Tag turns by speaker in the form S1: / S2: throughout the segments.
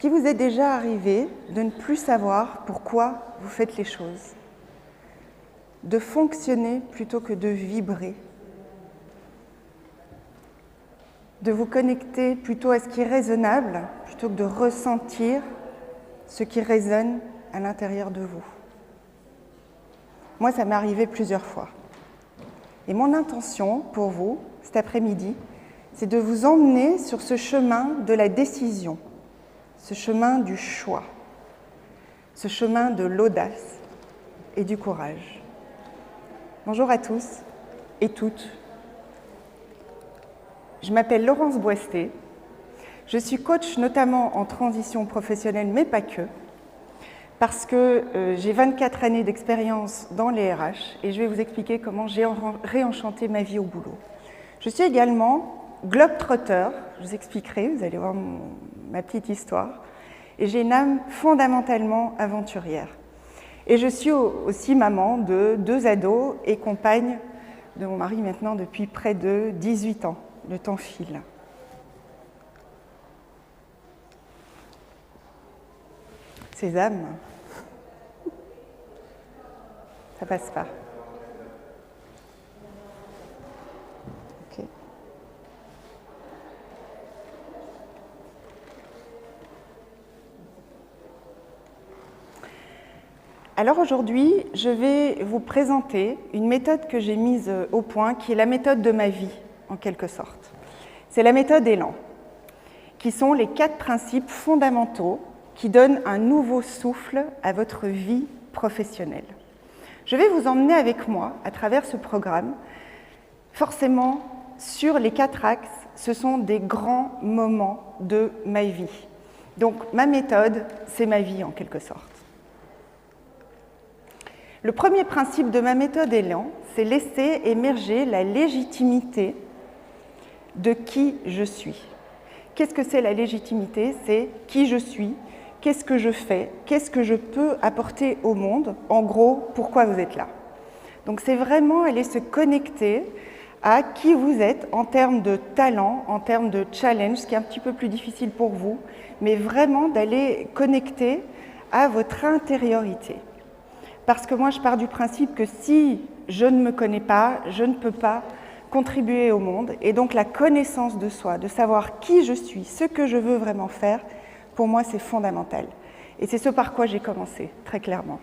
S1: qu'il vous est déjà arrivé de ne plus savoir pourquoi vous faites les choses, de fonctionner plutôt que de vibrer, de vous connecter plutôt à ce qui est raisonnable plutôt que de ressentir ce qui résonne à l'intérieur de vous? Moi, ça m'est arrivé plusieurs fois. Et mon intention pour vous, cet après-midi, c'est de vous emmener sur ce chemin de la décision, ce chemin du choix, ce chemin de l'audace et du courage. Bonjour à tous et toutes. Je m'appelle Laurence Boistet. Je suis coach notamment en transition professionnelle, mais pas que, parce que j'ai 24 années d'expérience dans les RH et je vais vous expliquer comment j'ai réenchanté ma vie au boulot. Je suis également globe-trotter, je vous expliquerai, vous allez voir ma petite histoire, et j'ai une âme fondamentalement aventurière. Et je suis aussi maman de 2 ados et compagne de mon mari maintenant depuis près de 18 ans. Le temps file. Ces âmes, ça passe pas. Ok. Alors aujourd'hui, je vais vous présenter une méthode que j'ai mise au point, qui est la méthode de ma vie, en quelque sorte. C'est la méthode Élan, qui sont les 4 principes fondamentaux qui donnent un nouveau souffle à votre vie professionnelle. Je vais vous emmener avec moi à travers ce programme. Forcément, sur les 4 axes, ce sont des grands moments de ma vie. Donc ma méthode, c'est ma vie en quelque sorte. Le premier principe de ma méthode Élan, c'est laisser émerger la légitimité de qui je suis. Qu'est-ce que c'est la légitimité? C'est qui je suis, qu'est-ce que je fais, qu'est-ce que je peux apporter au monde, en gros, pourquoi vous êtes là. Donc c'est vraiment aller se connecter à qui vous êtes en termes de talent, en termes de challenge, ce qui est un petit peu plus difficile pour vous, mais vraiment d'aller connecter à votre intériorité. Parce que moi, je pars du principe que si je ne me connais pas, je ne peux pas contribuer au monde. Et donc, la connaissance de soi, de savoir qui je suis, ce que je veux vraiment faire, pour moi, c'est fondamental. Et c'est ce par quoi j'ai commencé, très clairement.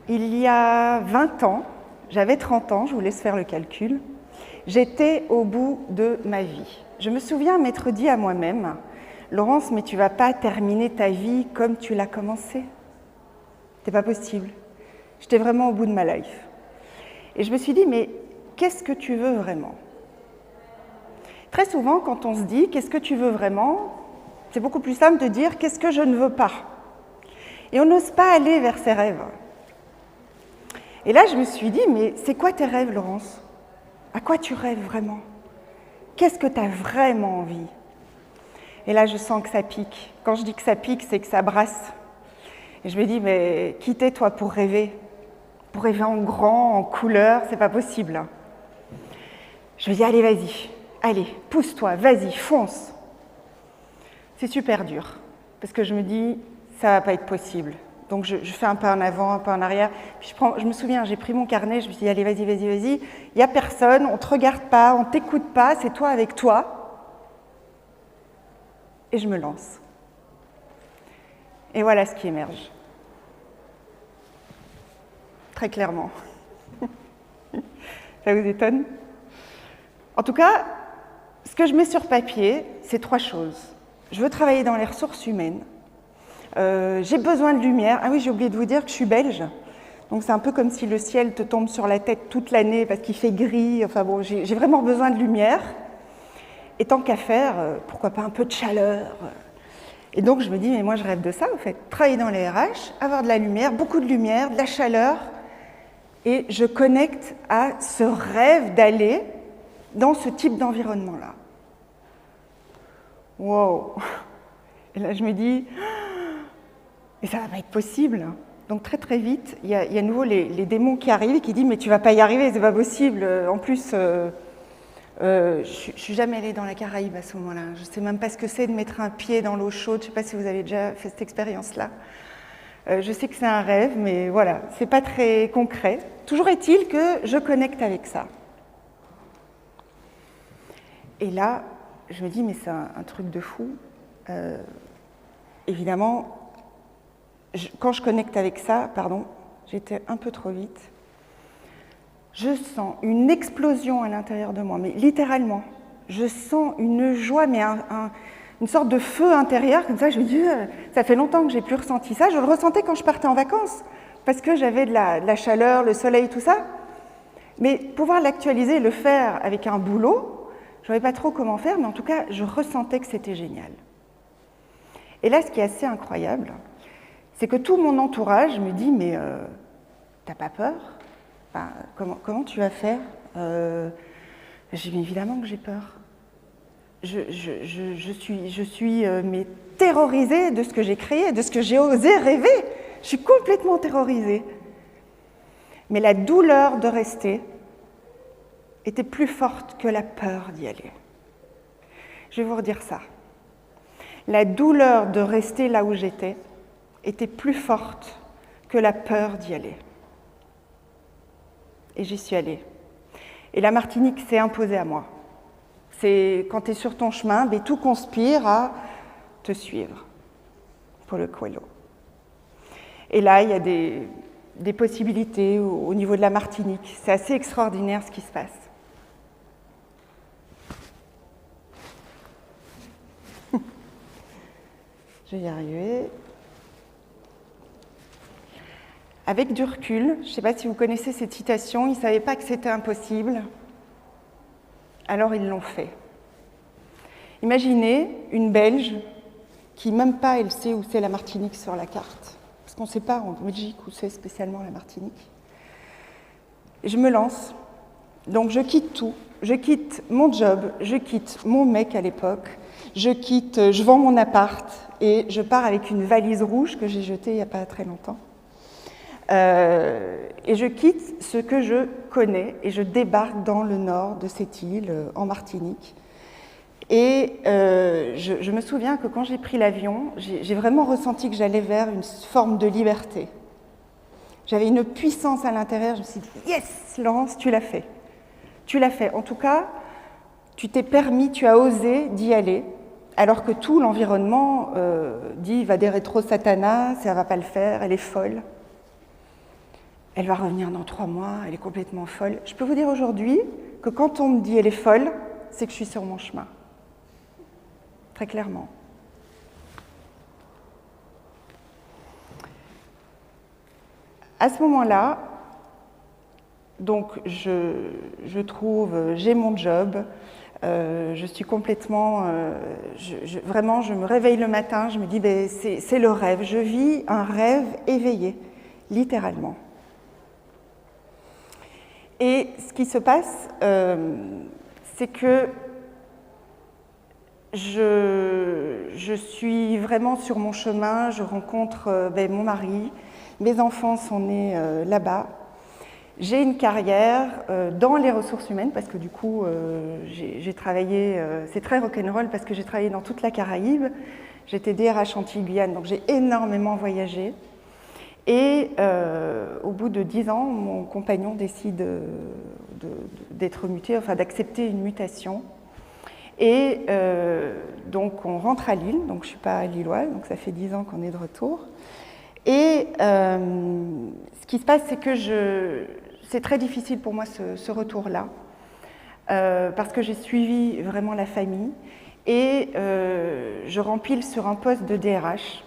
S1: Il y a 20 ans, j'avais 30 ans, je vous laisse faire le calcul, j'étais au bout de ma vie. Je me souviens m'être dit à moi-même, Laurence, mais tu ne vas pas terminer ta vie comme tu l'as commencé. C'est pas possible. J'étais vraiment au bout de ma life. Et je me suis dit, mais qu'est-ce que tu veux vraiment? Très souvent, quand on se dit, qu'est-ce que tu veux vraiment? C'est beaucoup plus simple de dire, qu'est-ce que je ne veux pas? Et on n'ose pas aller vers ses rêves. Et là, je me suis dit, mais c'est quoi tes rêves, Laurence? À quoi tu rêves vraiment? Qu'est-ce que tu as vraiment envie? Et là, je sens que ça pique. Quand je dis que ça pique, c'est que ça brasse. Et je me dis, mais qui t'es toi pour rêver en grand, en couleur, c'est pas possible. Je me dis, allez, vas-y, allez, pousse-toi, vas-y, fonce. C'est super dur, parce que je me dis, ça va pas être possible. Donc je fais un pas en avant, un pas en arrière. Puis je me souviens, j'ai pris mon carnet, je me suis dit, allez, vas-y, vas-y, vas-y. Il n'y a personne, on ne te regarde pas, on ne t'écoute pas, c'est toi avec toi. Et je me lance. Et voilà ce qui émerge. Très clairement. Ça vous étonne? En tout cas, ce que je mets sur papier, c'est 3 choses. Je veux travailler dans les ressources humaines. J'ai besoin de lumière. Ah oui, j'ai oublié de vous dire que je suis belge. Donc c'est un peu comme si le ciel te tombe sur la tête toute l'année parce qu'il fait gris. Enfin bon, j'ai vraiment besoin de lumière. Et tant qu'à faire, pourquoi pas un peu de chaleur. Et donc je me dis, mais moi je rêve de ça en fait. Travailler dans les RH, avoir de la lumière, beaucoup de lumière, de la chaleur. Et je connecte à ce rêve d'aller dans ce type d'environnement-là. Wow! Et là je me dis, mais ça va pas être possible. Donc très très vite, il y a à nouveau les démons qui arrivent et qui disent, mais tu vas pas y arriver, c'est pas possible. En plus, Je ne suis jamais allée dans la Caraïbe à ce moment-là. Je ne sais même pas ce que c'est de mettre un pied dans l'eau chaude. Je ne sais pas si vous avez déjà fait cette expérience-là. Je sais que c'est un rêve, mais voilà, ce n'est pas très concret. Toujours est-il que je connecte avec ça. Et là, je me dis, mais c'est un truc de fou. Évidemment, quand je connecte avec ça, pardon, j'étais un peu trop vite, je sens une explosion à l'intérieur de moi, mais littéralement. Je sens une joie, mais une sorte de feu intérieur, comme ça, je me dis, ça fait longtemps que je n'ai plus ressenti ça. Je le ressentais quand je partais en vacances, parce que j'avais de la chaleur, le soleil, tout ça. Mais pouvoir l'actualiser, le faire avec un boulot, je ne savais pas trop comment faire, mais en tout cas, je ressentais que c'était génial. Et là, ce qui est assez incroyable, c'est que tout mon entourage me dit, mais t'as pas peur ? Enfin, comment tu vas faire ? J'ai dit, évidemment que j'ai peur. Je suis mais terrorisée de ce que j'ai créé, de ce que j'ai osé rêver. Je suis complètement terrorisée. Mais la douleur de rester était plus forte que la peur d'y aller. Je vais vous redire ça. La douleur de rester là où j'étais était plus forte que la peur d'y aller. Et j'y suis allée. Et la Martinique s'est imposée à moi. C'est quand tu es sur ton chemin, mais tout conspire à te suivre. Paulo Coelho. Et là, il y a des possibilités au niveau de la Martinique. C'est assez extraordinaire ce qui se passe. Je vais y arriver. Avec du recul, je ne sais pas si vous connaissez cette citation, ils ne savaient pas que c'était impossible, alors ils l'ont fait. Imaginez une Belge qui, même pas, elle sait où c'est la Martinique sur la carte, parce qu'on ne sait pas en Belgique où c'est spécialement la Martinique. Et je me lance, donc je quitte tout, je quitte mon job, je quitte mon mec à l'époque, je vends mon appart et je pars avec une valise rouge que j'ai jetée il n'y a pas très longtemps. Et je quitte ce que je connais et je débarque dans le nord de cette île, en Martinique. Et je me souviens que quand j'ai pris l'avion, j'ai vraiment ressenti que j'allais vers une forme de liberté. J'avais une puissance à l'intérieur, je me suis dit « Yes, Laurence, tu l'as fait !» Tu l'as fait. En tout cas, tu t'es permis, tu as osé d'y aller, alors que tout l'environnement dit « Va des rétro Satana, ça ne va pas le faire, elle est folle ». Elle va revenir dans 3 mois, elle est complètement folle. Je peux vous dire aujourd'hui que quand on me dit elle est folle, c'est que je suis sur mon chemin. Très clairement. À ce moment-là, donc je trouve, j'ai mon job, je suis complètement, vraiment, je me réveille le matin, je me dis, ben, c'est le rêve, je vis un rêve éveillé, littéralement. Et ce qui se passe, c'est que je suis vraiment sur mon chemin, je rencontre mon mari, mes enfants sont nés là-bas. J'ai une carrière dans les ressources humaines parce que du coup, j'ai travaillé, c'est très rock'n'roll parce que j'ai travaillé dans toute la Caraïbe. J'étais DRH Antilles-Guyane, donc j'ai énormément voyagé. Et au bout de 10 ans, mon compagnon décide d'être muté, enfin d'accepter une mutation. Et donc on rentre à Lille, donc je ne suis pas lilloise, donc ça fait 10 ans qu'on est de retour. Et ce qui se passe, c'est que c'est très difficile pour moi ce retour-là, parce que j'ai suivi vraiment la famille et je rempile sur un poste de DRH.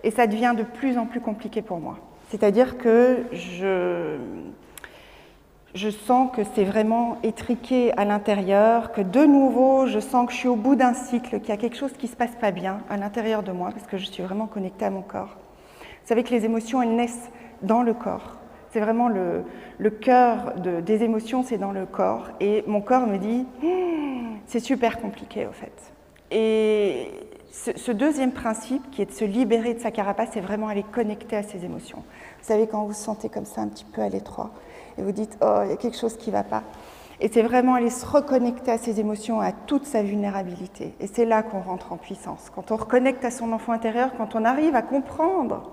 S1: Et ça devient de plus en plus compliqué pour moi. C'est-à-dire que je sens que c'est vraiment étriqué à l'intérieur, que de nouveau, je sens que je suis au bout d'un cycle, qu'il y a quelque chose qui ne se passe pas bien à l'intérieur de moi, parce que je suis vraiment connectée à mon corps. Vous savez que les émotions, elles naissent dans le corps. C'est vraiment le cœur des émotions, c'est dans le corps. Et mon corps me dit, c'est super compliqué, au fait. Et ce deuxième principe, qui est de se libérer de sa carapace, c'est vraiment aller connecter à ses émotions. Vous savez, quand vous vous sentez comme ça, un petit peu à l'étroit, et vous dites « Oh, il y a quelque chose qui ne va pas ». Et c'est vraiment aller se reconnecter à ses émotions, à toute sa vulnérabilité. Et c'est là qu'on rentre en puissance. Quand on reconnecte à son enfant intérieur, quand on arrive à comprendre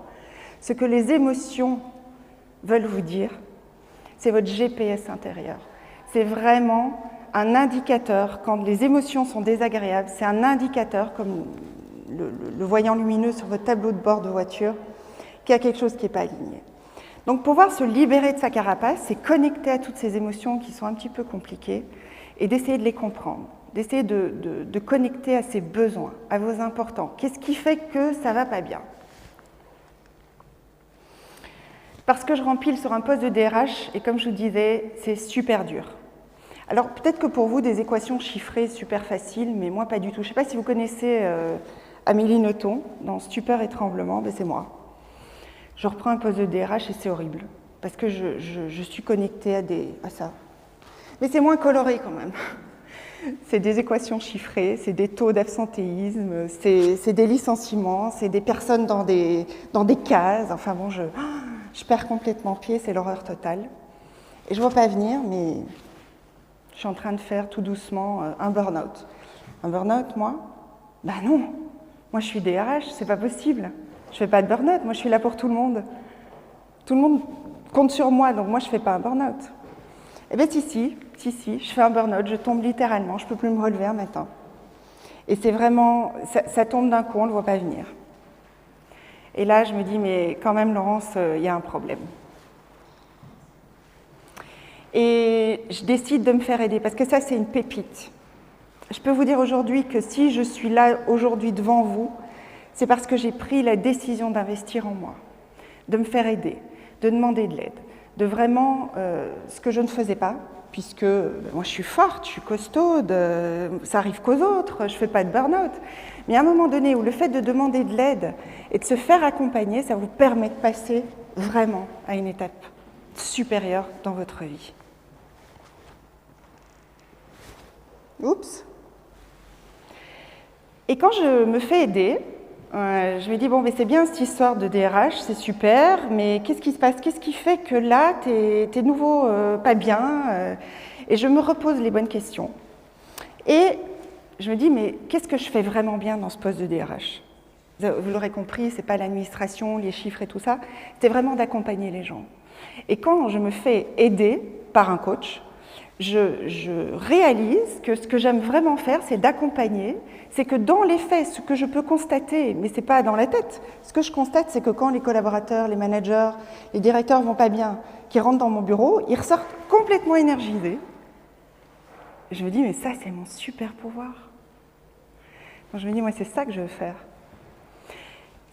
S1: ce que les émotions veulent vous dire, c'est votre GPS intérieur. C'est vraiment un indicateur, quand les émotions sont désagréables, c'est un indicateur, comme le voyant lumineux sur votre tableau de bord de voiture, qu'il y a quelque chose qui n'est pas aligné. Donc pouvoir se libérer de sa carapace, c'est connecter à toutes ces émotions qui sont un petit peu compliquées et d'essayer de les comprendre, d'essayer de connecter à ses besoins, à vos importants. Qu'est-ce qui fait que ça ne va pas bien? Parce que je rempile sur un poste de DRH, et comme je vous disais, c'est super dur. Alors peut-être que pour vous, des équations chiffrées super faciles, mais moi pas du tout. Je ne sais pas si vous connaissez Amélie Nothomb dans Stupeur et tremblement, ben c'est moi. Je reprends un poste de DRH et c'est horrible, parce que je suis connectée à ça. Mais c'est moins coloré quand même. C'est des équations chiffrées, c'est des taux d'absentéisme, c'est des licenciements, c'est des personnes dans des cases. Enfin bon, je perds complètement pied, c'est l'horreur totale. Et je ne vois pas venir, mais je suis en train de faire tout doucement un burn-out. Un burn-out, moi? Ben non, moi je suis DRH, c'est pas possible. Je ne fais pas de burn-out, moi je suis là pour tout le monde. Tout le monde compte sur moi, donc moi je ne fais pas un burn-out. Eh bien si, je fais un burn-out, je tombe littéralement, je ne peux plus me relever un matin. Et c'est vraiment, ça tombe d'un coup, on ne le voit pas venir. Et là je me dis, mais quand même Laurence, il y a un problème. Et je décide de me faire aider, parce que ça c'est une pépite. Je peux vous dire aujourd'hui que si je suis là aujourd'hui devant vous, c'est parce que j'ai pris la décision d'investir en moi, de me faire aider, de demander de l'aide, de vraiment ce que je ne faisais pas, puisque moi je suis forte, je suis costaude, ça arrive qu'aux autres, je ne fais pas de burn-out. Mais à un moment donné où le fait de demander de l'aide et de se faire accompagner, ça vous permet de passer vraiment à une étape supérieure dans votre vie. Oups. Et quand je me fais aider, je me dis, bon, mais c'est bien cette histoire de DRH, c'est super, mais qu'est-ce qui se passe? Qu'est-ce qui fait que là, t'es de nouveau pas bien? Et je me repose les bonnes questions. Et je me dis, mais qu'est-ce que je fais vraiment bien dans ce poste de DRH? Vous l'aurez compris, c'est pas l'administration, les chiffres et tout ça, c'est vraiment d'accompagner les gens. Et quand je me fais aider par un coach, je réalise que ce que j'aime vraiment faire, c'est d'accompagner. C'est que dans les faits, ce que je peux constater, mais ce n'est pas dans la tête, ce que je constate, c'est que quand les collaborateurs, les managers, les directeurs ne vont pas bien, qui rentrent dans mon bureau, ils ressortent complètement énergisés. Et je me dis, mais ça, c'est mon super pouvoir. Donc je me dis, moi, c'est ça que je veux faire.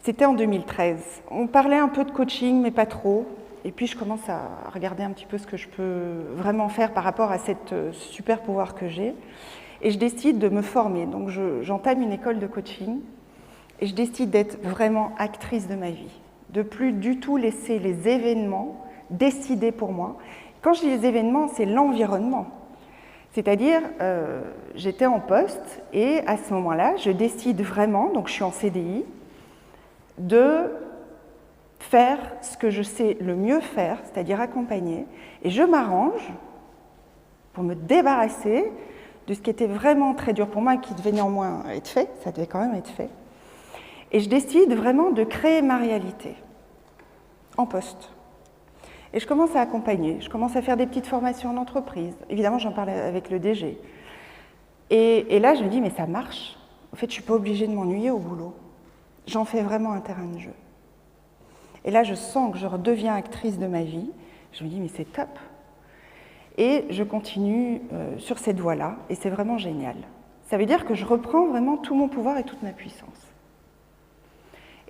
S1: C'était en 2013. On parlait un peu de coaching, mais pas trop. Et puis je commence à regarder un petit peu ce que je peux vraiment faire par rapport à cette super pouvoir que j'ai. Et je décide de me former. Donc j'entame une école de coaching et je décide d'être vraiment actrice de ma vie. De plus du tout laisser les événements décider pour moi. Quand je dis les événements, c'est l'environnement. C'est-à-dire, j'étais en poste et à ce moment-là, je décide vraiment, donc je suis en CDI, de faire ce que je sais le mieux faire, c'est-à-dire accompagner, et je m'arrange pour me débarrasser de ce qui était vraiment très dur pour moi et qui devait néanmoins être fait, ça devait quand même être fait, et je décide vraiment de créer ma réalité en poste. Et je commence à accompagner, je commence à faire des petites formations en entreprise, évidemment j'en parle avec le DG, et là je me dis mais ça marche, en fait je ne suis pas obligée de m'ennuyer au boulot, j'en fais vraiment un terrain de jeu. Et là, je sens que je redeviens actrice de ma vie. Je me dis, mais c'est top. Et je continue sur cette voie-là, et c'est vraiment génial. Ça veut dire que je reprends vraiment tout mon pouvoir et toute ma puissance.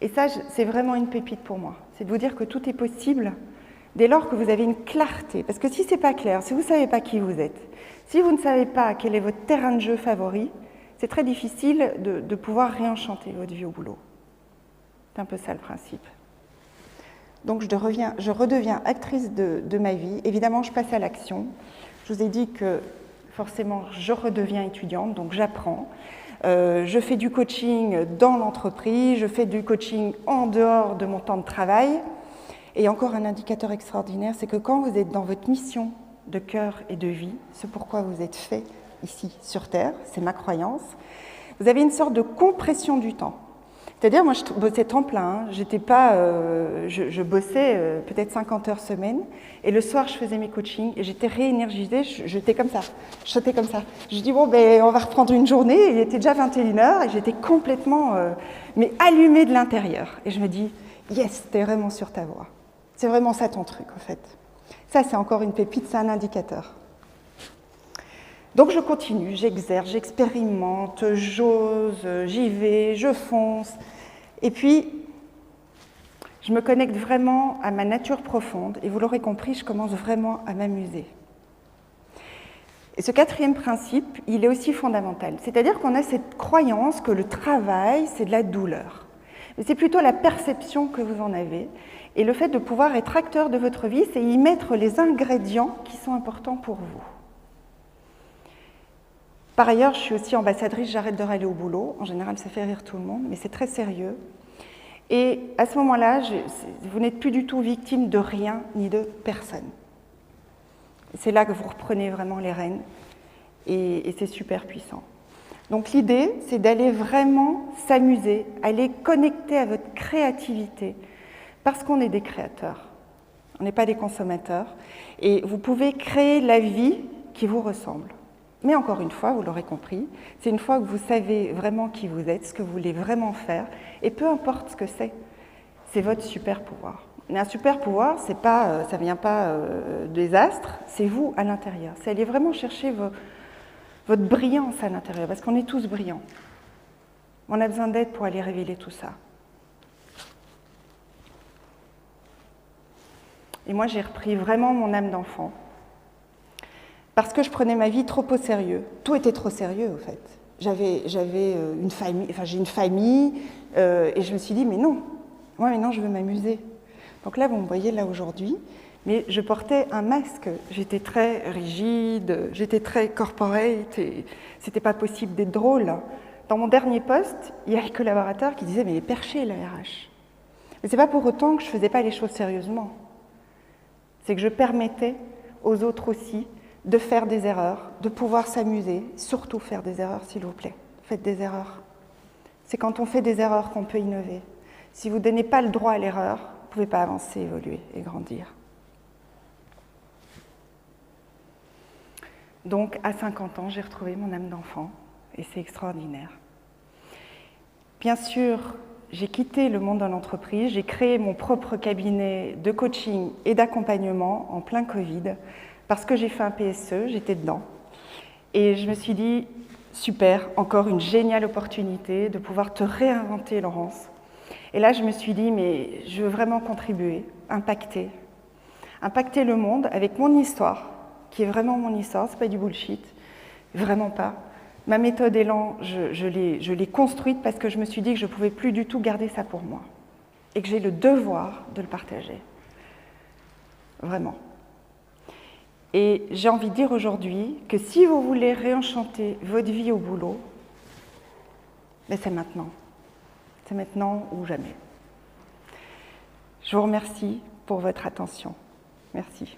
S1: Et ça, c'est vraiment une pépite pour moi. C'est de vous dire que tout est possible dès lors que vous avez une clarté. Parce que si ce n'est pas clair, si vous ne savez pas qui vous êtes, si vous ne savez pas quel est votre terrain de jeu favori, c'est très difficile de pouvoir réenchanter votre vie au boulot. C'est un peu ça le principe. Donc je redeviens actrice de ma vie. Évidemment, je passe à l'action. Je vous ai dit que forcément, je redeviens étudiante, donc j'apprends. Je fais du coaching dans l'entreprise, je fais du coaching en dehors de mon temps de travail. Et encore un indicateur extraordinaire, c'est que quand vous êtes dans votre mission de cœur et de vie, ce pourquoi vous êtes fait ici sur Terre, c'est ma croyance, vous avez une sorte de compression du temps. C'est-à-dire, moi, je bossais temps plein, j'étais pas, je bossais peut-être 50 heures semaine, et le soir, je faisais mes coachings, et j'étais réénergisée, j'étais comme ça, je sautais comme ça. Je dis, bon, ben, on va reprendre une journée, et il était déjà 21 heures, et j'étais complètement, mais allumée de l'intérieur. Et je me dis, yes, t'es vraiment sur ta voie. C'est vraiment ça ton truc, en fait. Ça, c'est encore une pépite, c'est un indicateur. Donc je continue, j'exerce, j'expérimente, j'ose, j'y vais, je fonce. Et puis, je me connecte vraiment à ma nature profonde. Et vous l'aurez compris, je commence vraiment à m'amuser. Et ce quatrième principe, il est aussi fondamental. C'est-à-dire qu'on a cette croyance que le travail, c'est de la douleur. Mais c'est plutôt la perception que vous en avez. Et le fait de pouvoir être acteur de votre vie, c'est y mettre les ingrédients qui sont importants pour vous. Par ailleurs, je suis aussi ambassadrice, j'arrête de râler au boulot. En général, ça fait rire tout le monde, mais c'est très sérieux. Et à ce moment-là, vous n'êtes plus du tout victime de rien ni de personne. C'est là que vous reprenez vraiment les rênes et c'est super puissant. Donc l'idée, c'est d'aller vraiment s'amuser, aller connecter à votre créativité, parce qu'on est des créateurs, on n'est pas des consommateurs, et vous pouvez créer la vie qui vous ressemble. Mais encore une fois, vous l'aurez compris, c'est une fois que vous savez vraiment qui vous êtes, ce que vous voulez vraiment faire, et peu importe ce que c'est votre super pouvoir. Mais un super pouvoir, ça ne vient pas des astres, c'est vous à l'intérieur. C'est aller vraiment chercher votre brillance à l'intérieur, parce qu'on est tous brillants. On a besoin d'aide pour aller révéler tout ça. Et moi, j'ai repris vraiment mon âme d'enfant. Parce que je prenais ma vie trop au sérieux. Tout était trop sérieux, en fait. J'avais une famille, enfin j'ai une famille, et je me suis dit, mais non, moi maintenant je veux m'amuser. Donc là, vous me voyez là aujourd'hui, mais je portais un masque. J'étais très rigide, j'étais très corporate, et c'était pas possible d'être drôle. Dans mon dernier poste, il y a les collaborateurs qui disaient, mais il est perché, le RH. Mais c'est pas pour autant que je faisais pas les choses sérieusement. C'est que je permettais aux autres aussi de faire des erreurs, de pouvoir s'amuser, surtout faire des erreurs, s'il vous plaît. Faites des erreurs. C'est quand on fait des erreurs qu'on peut innover. Si vous ne donnez pas le droit à l'erreur, vous ne pouvez pas avancer, évoluer et grandir. Donc, à 50 ans, j'ai retrouvé mon âme d'enfant et c'est extraordinaire. Bien sûr, j'ai quitté le monde de l'entreprise, j'ai créé mon propre cabinet de coaching et d'accompagnement en plein Covid, parce que j'ai fait un PSE, j'étais dedans. Et je me suis dit, super, encore une géniale opportunité de pouvoir te réinventer, Laurence. Et là, je me suis dit, mais je veux vraiment contribuer, impacter le monde avec mon histoire, qui est vraiment mon histoire, c'est pas du bullshit, vraiment pas. Ma méthode Élan, je l'ai construite parce que je me suis dit que je ne pouvais plus du tout garder ça pour moi et que j'ai le devoir de le partager. Vraiment. Et j'ai envie de dire aujourd'hui que si vous voulez réenchanter votre vie au boulot, ben c'est maintenant. C'est maintenant ou jamais. Je vous remercie pour votre attention. Merci.